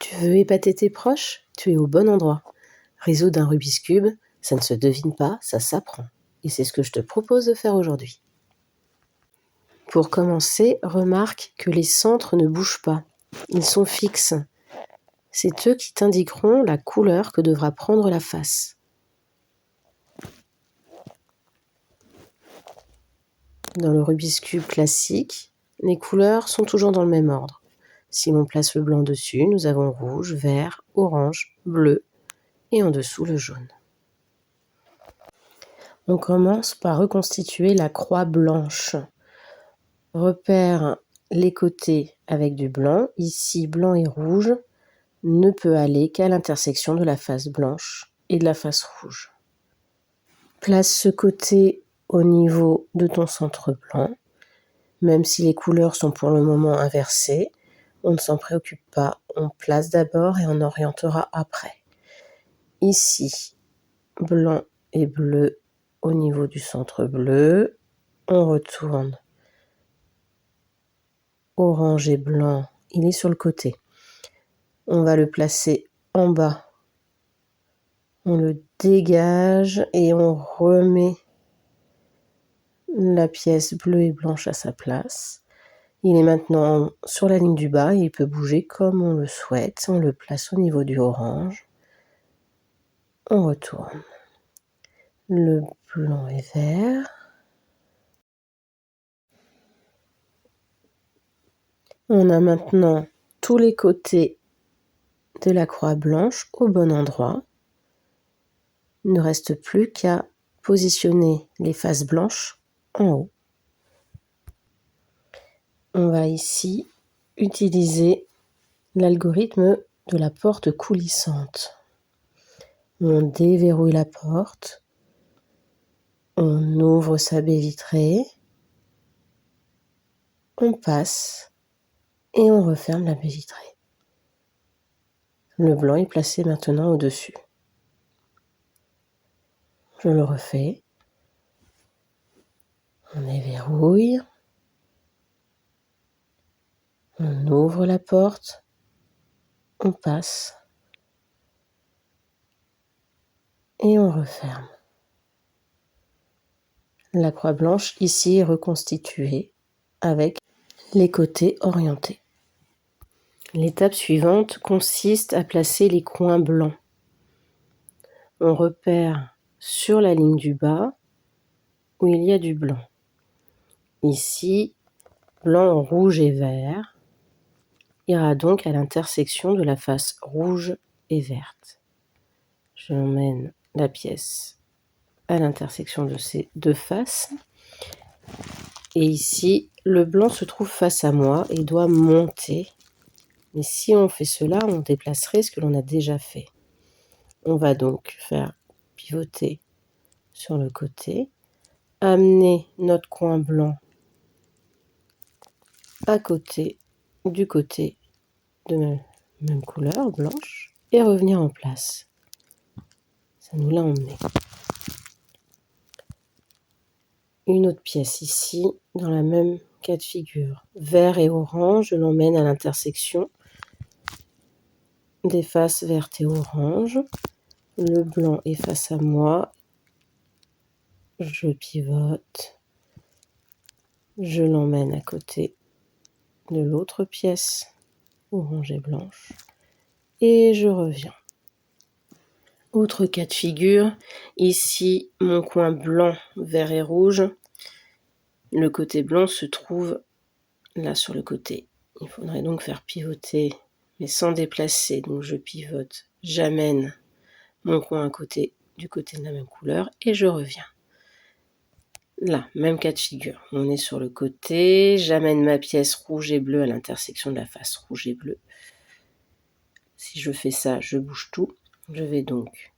Tu veux épater tes proches? Tu es au bon endroit. Résoudre un Rubik's Cube, ça ne se devine pas, ça s'apprend. Et c'est ce que je te propose de faire aujourd'hui. Pour commencer, remarque que les centres ne bougent pas. Ils sont fixes. C'est eux qui t'indiqueront la couleur que devra prendre la face. Dans le Rubik's Cube classique, les couleurs sont toujours dans le même ordre. Si l'on place le blanc dessus, nous avons rouge, vert, orange, bleu et en dessous le jaune. On commence par reconstituer la croix blanche. Repère les côtés avec du blanc. Ici, blanc et rouge ne peut aller qu'à l'intersection de la face blanche et de la face rouge. Place ce côté au niveau de ton centre blanc. Même si les couleurs sont pour le moment inversées, on ne s'en préoccupe pas. On place d'abord et on orientera après. Ici, blanc et bleu au niveau du centre bleu. On retourne. Orange et blanc, il est sur le côté. On va le placer en bas. On le dégage et on remet la pièce bleue et blanche à sa place. Il est maintenant sur la ligne du bas et il peut bouger comme on le souhaite. On le place au niveau du orange. On retourne. Le blanc et vert. On a maintenant tous les côtés de la croix blanche au bon endroit. Il ne reste plus qu'à positionner les faces blanches en haut. On va ici utiliser l'algorithme de la porte coulissante. On déverrouille la porte, on ouvre sa baie vitrée, on passe et on referme la baie vitrée. Le blanc est placé maintenant au-dessus. Je le refais. On déverrouille. On ouvre la porte. On passe. Et on referme. La croix blanche ici est reconstituée avec les côtés orientés. L'étape suivante consiste à placer les coins blancs. On repère sur la ligne du bas où il y a du blanc. Ici, blanc, rouge et vert ira donc à l'intersection de la face rouge et verte. J'emmène la pièce à l'intersection de ces deux faces. Et ici, le blanc se trouve face à moi et doit monter. Mais si on fait cela, on déplacerait ce que l'on a déjà fait. On va donc faire pivoter sur le côté, amener notre coin blanc à côté du côté de même couleur, blanche, et revenir en place. Ça nous l'a emmené. Une autre pièce ici, dans la même cas de figure. Vert et orange, je l'emmène à l'intersection des faces vertes et orange. Le blanc est face à moi. Je pivote. Je l'emmène à côté de l'autre pièce, orange et blanche. Et je reviens. Autre cas de figure, ici mon coin blanc, vert et rouge. Le côté blanc se trouve là sur le côté. Il faudrait donc faire pivoter, mais sans déplacer. Donc je pivote, j'amène mon coin à côté, du côté de la même couleur, et je reviens. Là, même cas de figure. On est sur le côté, j'amène ma pièce rouge et bleue à l'intersection de la face rouge et bleue. Si je fais ça, je bouge tout. Je vais donc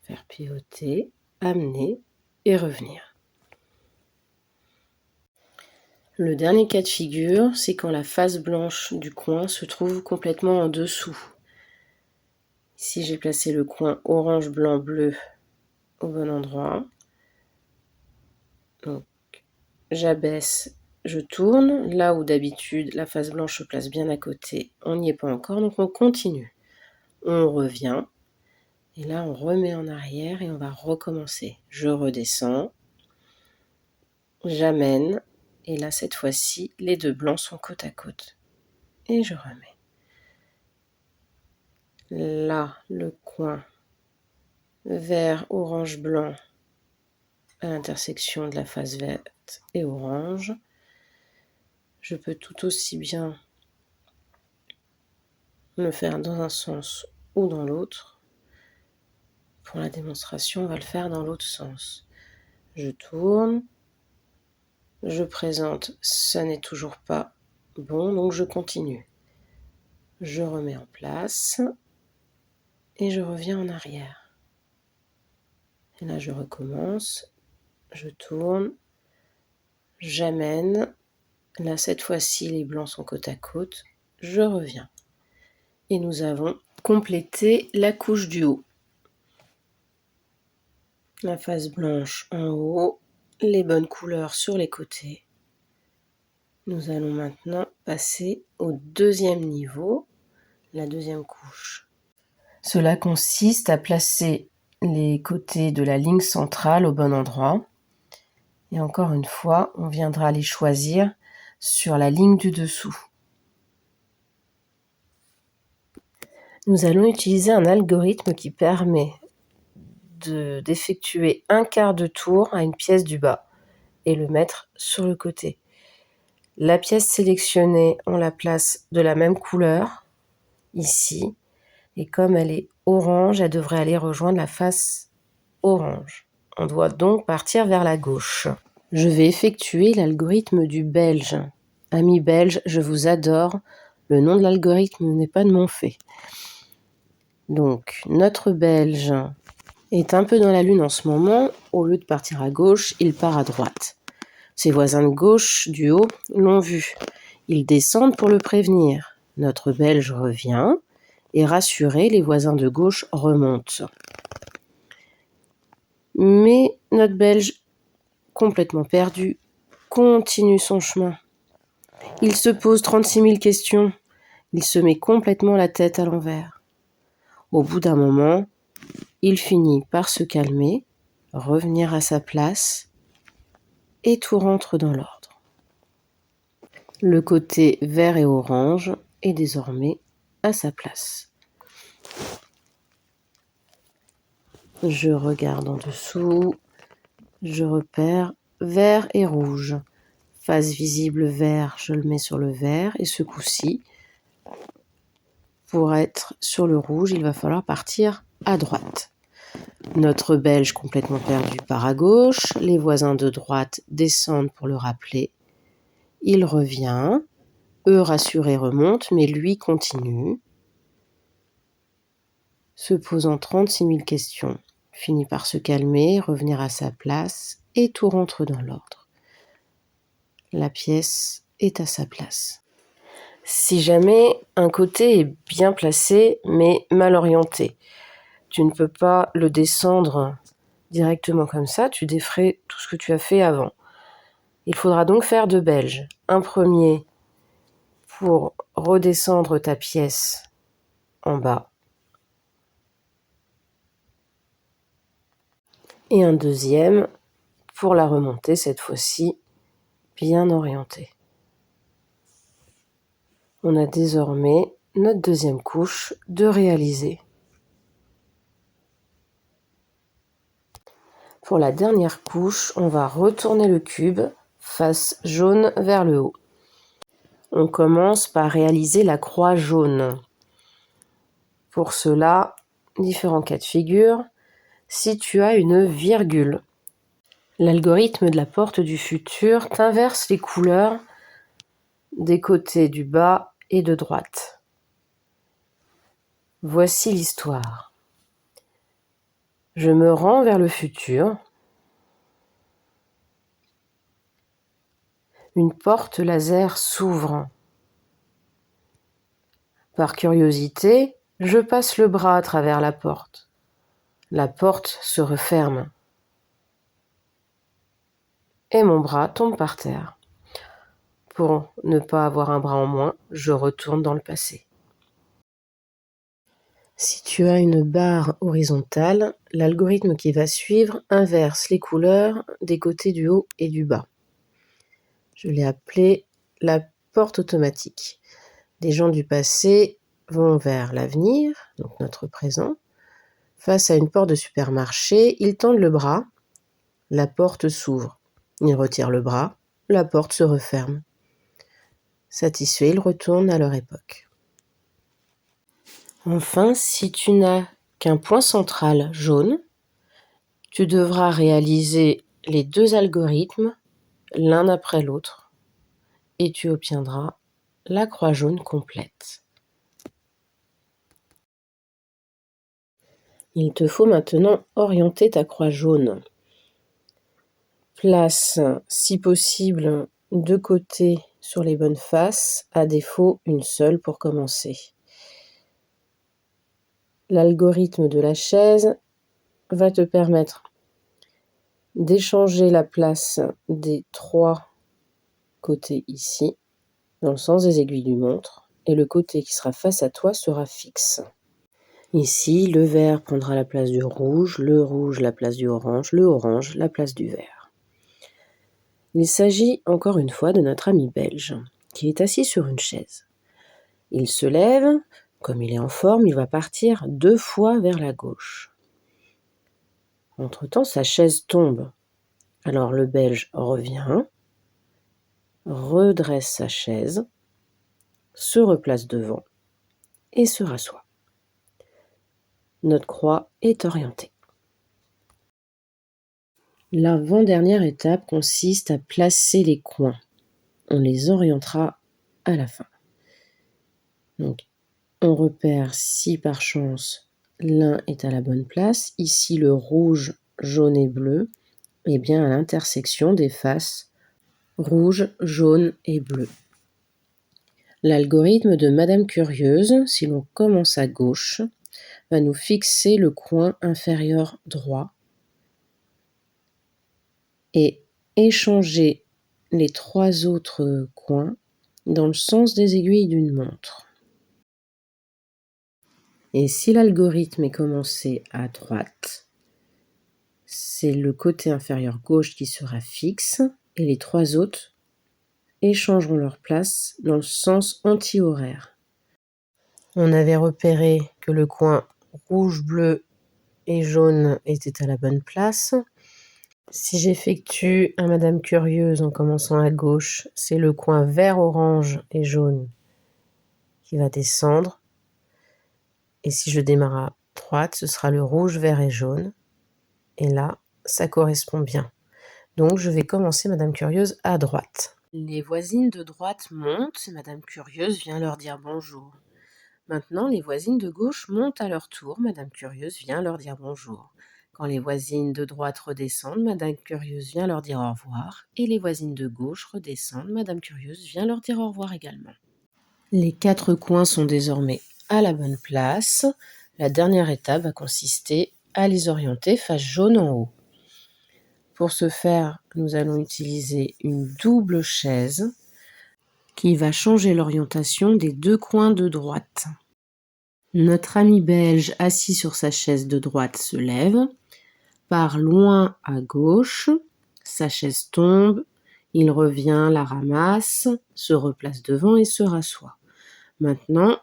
faire pivoter, amener et revenir. Le dernier cas de figure, c'est quand la face blanche du coin se trouve complètement en dessous. Ici, j'ai placé le coin orange, blanc, bleu au bon endroit. Donc, j'abaisse je tourne. Là où d'habitude la face blanche se place bien à côté, on n'y est pas encore, donc on continue. On revient. Et là, on remet en arrière et on va recommencer. Je redescends. J'amène. Et là, cette fois-ci, les deux blancs sont côte à côte. Et je remets. Là, le coin vert, orange, blanc à l'intersection de la face verte et orange. Je peux tout aussi bien le faire dans un sens ou dans l'autre. Pour la démonstration, on va le faire dans l'autre sens. Je tourne, je présente, ça n'est toujours pas bon, donc je continue. Je remets en place et je reviens en arrière. Et là, je recommence, je tourne, j'amène. Là, cette fois-ci, les blancs sont côte à côte. Je reviens. Et nous avons complété la couche du haut. La face blanche en haut, les bonnes couleurs sur les côtés. Nous allons maintenant passer au deuxième niveau, la deuxième couche. Cela consiste à placer les côtés de la ligne centrale au bon endroit. Et encore une fois, on viendra les choisir sur la ligne du dessous. Nous allons utiliser un algorithme qui permet d'effectuer un quart de tour à une pièce du bas et le mettre sur le côté. La pièce sélectionnée, on la place de la même couleur, ici, et comme elle est orange, elle devrait aller rejoindre la face orange. On doit donc partir vers la gauche. Je vais effectuer l'algorithme du belge. Amis belges, je vous adore. Le nom de l'algorithme n'est pas de mon fait. Donc, notre belge est un peu dans la lune en ce moment. Au lieu de partir à gauche, il part à droite. Ses voisins de gauche, du haut, l'ont vu. Ils descendent pour le prévenir. Notre belge revient et rassuré, les voisins de gauche remontent. Mais notre belge, complètement perdu, continue son chemin. Il se pose 36 000 questions. Il se met complètement la tête à l'envers. Au bout d'un moment, il finit par se calmer, revenir à sa place et tout rentre dans l'ordre. Le côté vert et orange est désormais à sa place. Je regarde en dessous, je repère vert et rouge. Face visible vert, je le mets sur le vert et ce coup-ci, pour être sur le rouge, il va falloir partir à droite. Notre belge complètement perdu part à gauche, les voisins de droite descendent pour le rappeler. Il revient, eux rassurés remontent, mais lui continue, se posant 36 000 questions, finit par se calmer, revenir à sa place et tout rentre dans l'ordre. La pièce est à sa place. Si jamais un côté est bien placé mais mal orienté, tu ne peux pas le descendre directement comme ça, tu défrais tout ce que tu as fait avant. Il faudra donc faire deux belges. Un premier pour redescendre ta pièce en bas et un deuxième pour la remonter cette fois-ci bien orientée. On a désormais notre deuxième couche de réaliser. Pour la dernière couche, on va retourner le cube face jaune vers le haut. On commence par réaliser la croix jaune. Pour cela, différents cas de figure. Si tu as une virgule, l'algorithme de la porte du futur t'inverse les couleurs des côtés du bas et de droite. Voici l'histoire. Je me rends vers le futur. Une porte laser s'ouvre. Par curiosité, je passe le bras à travers la porte. La porte se referme. Et mon bras tombe par terre. Pour ne pas avoir un bras en moins, je retourne dans le passé. Si tu as une barre horizontale, l'algorithme qui va suivre inverse les couleurs des côtés du haut et du bas. Je l'ai appelé la porte automatique. Les gens du passé vont vers l'avenir, donc notre présent. Face à une porte de supermarché, ils tendent le bras, la porte s'ouvre. Ils retirent le bras, la porte se referme. Satisfaits, ils retournent à leur époque. Enfin, si tu n'as qu'un point central jaune, tu devras réaliser les 2 algorithmes l'un après l'autre et tu obtiendras la croix jaune complète. Il te faut maintenant orienter ta croix jaune. Place, si possible, 2 côtés sur les bonnes faces, à défaut une seule pour commencer. L'algorithme de la chaise va te permettre d'échanger la place des 3 côtés ici, dans le sens des aiguilles du montre, et le côté qui sera face à toi sera fixe. Ici, le vert prendra la place du rouge, le rouge la place du orange, le orange la place du vert. Il s'agit encore une fois de notre ami belge, qui est assis sur une chaise. Il se lève, comme il est en forme, il va partir 2 fois vers la gauche. Entre-temps, sa chaise tombe. Alors le Belge revient, redresse sa chaise, se replace devant et se rassoit. Notre croix est orientée. L'avant-dernière étape consiste à placer les coins. On les orientera à la fin. Donc, on repère si par chance l'un est à la bonne place. Ici, le rouge, jaune et bleu est bien à l'intersection des faces rouge, jaune et bleu. L'algorithme de Madame Curieuse, si l'on commence à gauche, va nous fixer le coin inférieur droit et échanger les 3 autres coins dans le sens des aiguilles d'une montre. Et si l'algorithme est commencé à droite, c'est le côté inférieur gauche qui sera fixe et les 3 autres échangeront leur place dans le sens anti-horaire. On avait repéré que le coin rouge, bleu et jaune était à la bonne place. Si j'effectue un Madame Curieuse en commençant à gauche, c'est le coin vert, orange et jaune qui va descendre. Et si je démarre à droite, ce sera le rouge, vert et jaune. Et là, ça correspond bien. Donc, je vais commencer Madame Curieuse à droite. Les voisines de droite montent et Madame Curieuse vient leur dire bonjour. Maintenant, les voisines de gauche montent à leur tour. Madame Curieuse vient leur dire bonjour. Quand les voisines de droite redescendent, Madame Curieuse vient leur dire au revoir. Et les voisines de gauche redescendent, Madame Curieuse vient leur dire au revoir également. Les 4 coins sont désormais à la bonne place. La dernière étape va consister à les orienter face jaune en haut. Pour ce faire, nous allons utiliser une double chaise qui va changer l'orientation des 2 coins de droite. Notre ami belge assis sur sa chaise de droite se lève, part loin à gauche, sa chaise tombe, il revient, la ramasse, se replace devant et se rassoit. Maintenant,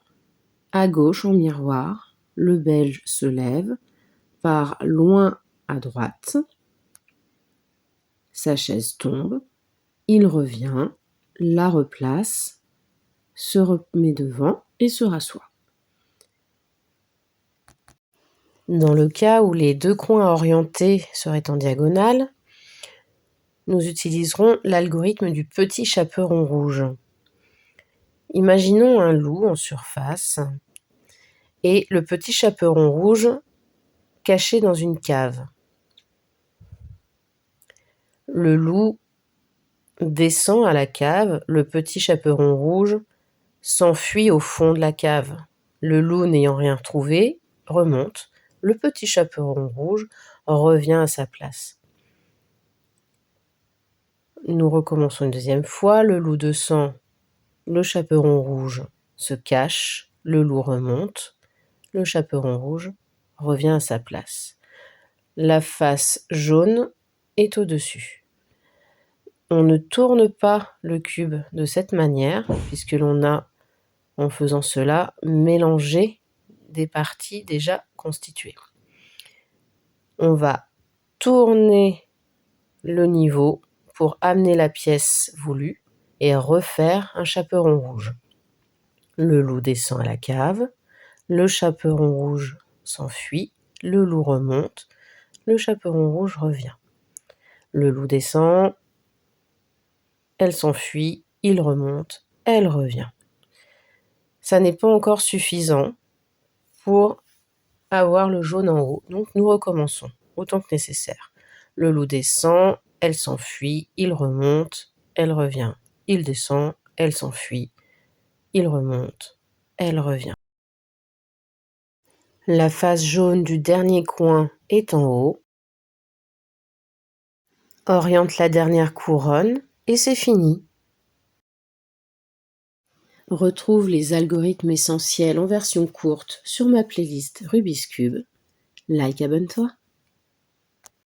à gauche en miroir, le belge se lève, part loin à droite, sa chaise tombe, il revient, la replace, se remet devant et se rassoit. Dans le cas où les 2 coins orientés seraient en diagonale, nous utiliserons l'algorithme du petit chaperon rouge. Imaginons un loup en surface et le petit chaperon rouge caché dans une cave. Le loup descend à la cave, le petit chaperon rouge s'enfuit au fond de la cave. Le loup, n'ayant rien trouvé, remonte. Le petit chaperon rouge revient à sa place. Nous recommençons une deuxième fois. Le loup descend, le chaperon rouge se cache, le loup remonte, le chaperon rouge revient à sa place. La face jaune est au-dessus. On ne tourne pas le cube de cette manière, puisque l'on a, en faisant cela, mélangé des parties déjà constituées. On va tourner le niveau pour amener la pièce voulue et refaire un chaperon rouge. Le loup descend à la cave, le chaperon rouge s'enfuit, le loup remonte, le chaperon rouge revient. Le loup descend, elle s'enfuit, il remonte, elle revient. Ça n'est pas encore suffisant pour avoir le jaune en haut, donc nous recommençons autant que nécessaire. Le loup descend, elle s'enfuit, il remonte, elle revient. Il descend, elle s'enfuit, il remonte, elle revient. La face jaune du dernier coin est en haut. Oriente la dernière couronne et c'est fini. Retrouve les algorithmes essentiels en version courte sur ma playlist Rubik's Cube. Like, abonne-toi.